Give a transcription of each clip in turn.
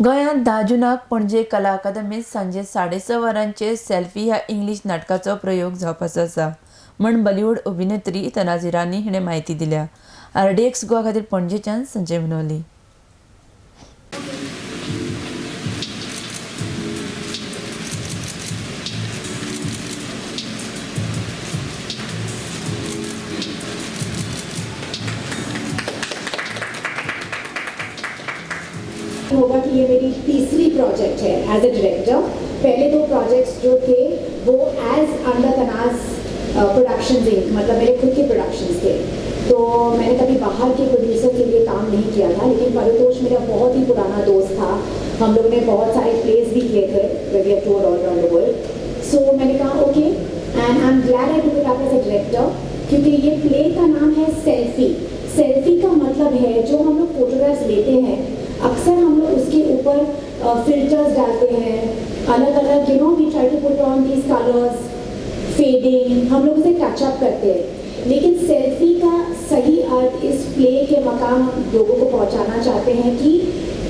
गोंयांत 10 जूनाक पणजे कला अकादमींत सांजे 6:30 वरांचेर सेल्फी ह्या इंग्लीश नाटकाचो प्रयोग जावपाचो आसा म्हण बॉलिवूड अभिनेत्री तनाज इरानी हिणें म्हायती दिल्या. RDX गोवा खातीर पणजेच्यान संजय मनोली. होगा कि ये मेरी तीसरी प्रोजेक्ट है एज ए डायरेक्टर. पहले दो प्रोजेक्ट्स जो थे वो as under Tanaz productions ink, मतलब मेरे खुद के प्रोडक्शंस थे. तो मैंने कभी बाहर के प्रोड्यूसर के लिए काम नहीं किया था, लेकिन परितोष मेरा बहुत ही पुराना दोस्त था. हम लोगों ने बहुत सारे प्लेस भी किए थे, we have toured all around the world. So मैंने कहा okay, and I am glad I took it up as a director, क्योंकि ये प्ले का नाम है सेल्फी. सेल्फी का मतलब है जो हम लोग फोटोग्राफ्स लेते हैं, अक्सर हम लोग उसके ऊपर फिल्टर्स डालते हैं, अलग अलग we try to put on these colours, fading, हम लोग उसे टच अप करते हैं. लेकिन सेल्फी का सही अर्थ इस प्ले के मकाम लोगों को पहुंचाना चाहते हैं कि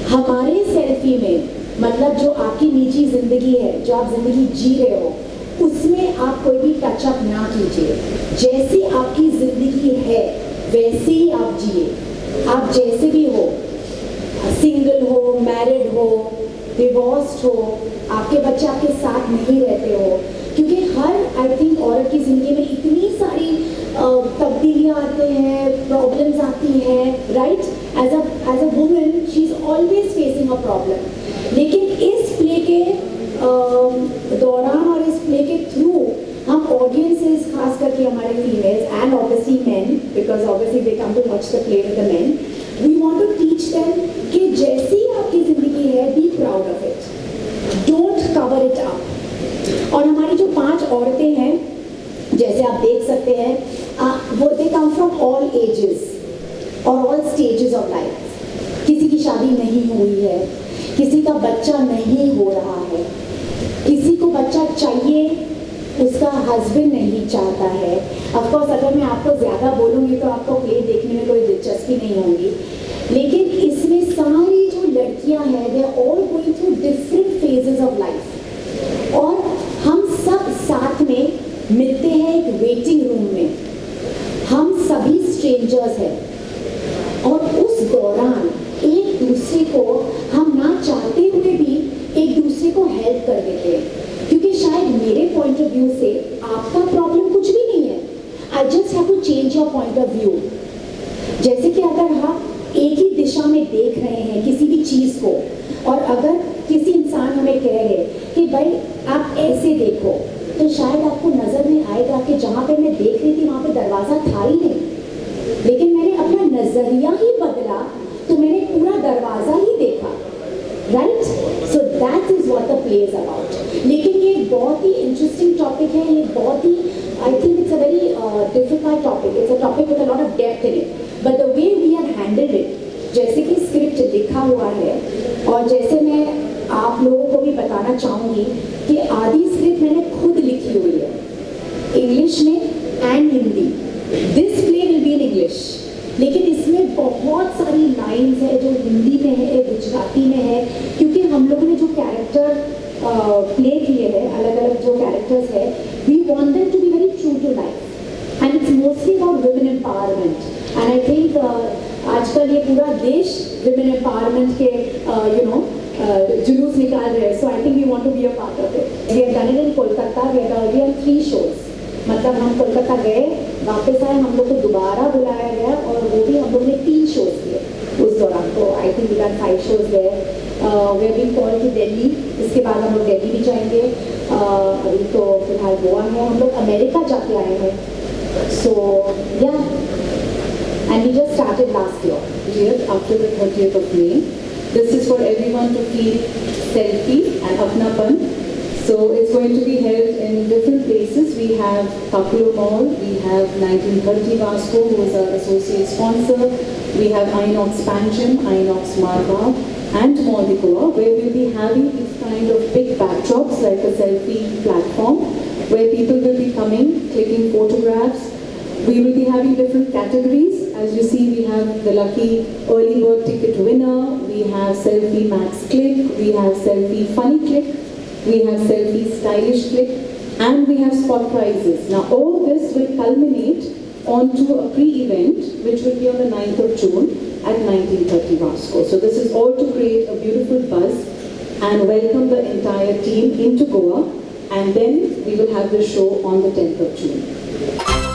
हमारे सेल्फी में, मतलब जो आपकी निजी जिंदगी है, जो आप जिंदगी जी रहे हो, उसमें आप कोई भी टच अप ना कीजिए. जैसी आपकी जिंदगी है वैसे ही आप जिए. आप जैसे भी हो, सिंगल हो, मैरिड हो, डिवोर्स्ड हो, आपके बच्चे आपके साथ नहीं रहते हो, क्योंकि हर आई थिंक औरत की ज़िंदगी में इतनी सारी तब्दीलियाँ आती हैं, प्रॉब्लम्स आती हैं, right. As a woman she is always facing a problem. लेकिन इस प्ले के दौरान और इस प्ले के थ्रू हम ऑडियंसेस, खास करके हमारे females and obviously men, because obviously they come to watch the play with the men, we want to teach them कि जैसी आपकी जिंदगी है, be proud of it, don't cover it up. और हमारी जो 5 औरतें हैं, जैसे आप देख सकते हैं, वो दे कम फ्रॉम ऑल एजेस और ऑल स्टेजेस ऑफ लाइफ. किसी की शादी नहीं हुई है, किसी का बच्चा नहीं हो रहा है, किसी को बच्चा चाहिए, उसका हस्बैंड नहीं चाहता है. ऑफकोर्स अगर मैं आपको ज़्यादा बोलूँगी तो आपको प्ले देखने में कोई दिलचस्पी नहीं होगी, लेकिन इसमें सारी जो लड़कियां हैं, they are all going through different phases of life, और हम सब साथ में मिलते हैं एक वेटिंग रूम में. हम सभी स्ट्रेंजर्स हैं, और उस दौरान एक दूसरे को हम ना चाहते हुए भी एक दूसरे को हेल्प कर देते हैं, क्योंकि शायद मेरे पॉइंट ऑफ व्यू से आपका प्रॉब्लम कुछ भी नहीं है. I just have to change your point of view. जैसे कि अगर हम एक ही दिशा में देख रहे हैं किसी भी चीज़ को, और अगर किसी इंसान हमें कह रहे कि भाई आप ऐसे देखो, तो शायद आपको नज़र में आएगा कि जहाँ पे मैं देख रही थी वहाँ पे दरवाज़ा था ही नहीं, लेकिन मैंने अपना नज़रिया ही बदला तो मैंने पूरा दरवाज़ा ही देखा, right. So that is what the play is about. लेकिन ये बहुत ही इंटरेस्टिंग टॉपिक है, ये बहुत ही, I think it's a very difficult topic. It's a topic with a lot of depth in it, but the way we have handled it, जैसे कि स्क्रिप्ट लिखा हुआ है, और जैसे मैं आप लोगों को भी बताना चाहूँगी कि आधी स्क्रिप्ट मैंने खुद लिखी हुई है, इंग्लिश में and Hindi. This play will be in English, लेकिन इसमें बहुत सारी लाइन्स है जो हिंदी में है, गुजराती में है, क्योंकि हम लोगों ने जो कैरेक्टर प्ले किए हैं, अलग अलग जो कैरेक्टर्स है, we want them to be very true to life, and it's mostly about women empowerment. And I think आजकल ये पूरा देश वुमेन एम्पावरमेंट के जुलूस निकाल रहे हैं. So I think we want to be a part of it. We have done it in Kolkata, we have done 3 shows. मतलब हम कोलकाता गए, वापस आए, हम लोग को दोबारा बुलाया गया, और वो भी हम लोग ने 3 shows किए उस दौरान. तो I think we done 5 shows there. We have been called to Delhi, इसके बाद हम लोग दिल्ली भी जाएंगे. अभी तो फिलहाल गोवा है, हम लोग अमेरिका जाके आए हैं. सो या, and we just started last year after the 30th of May. This is for everyone to feel selfie and apnapan. So it's going to be held in different places. We have Kapulo Mall, we have 1930 Vasco, who is our associate sponsor. We have Inox Pancham, Inox Marga, and Mordikoa, where we'll be having these kind of big backdrops like a selfie platform, where people will be coming, clicking photographs. We will be having different categories. As you see, we have the lucky early bird ticket winner. we have Selfie Max Click, we have Selfie Funny Click, we have Selfie Stylish Click, and we have spot prizes. Now all this will culminate onto a pre-event which will be on the 9th of June at 19:30 Vasco. So this is all to create a beautiful buzz and welcome the entire team into Goa, and then we will have the show on the 10th of June.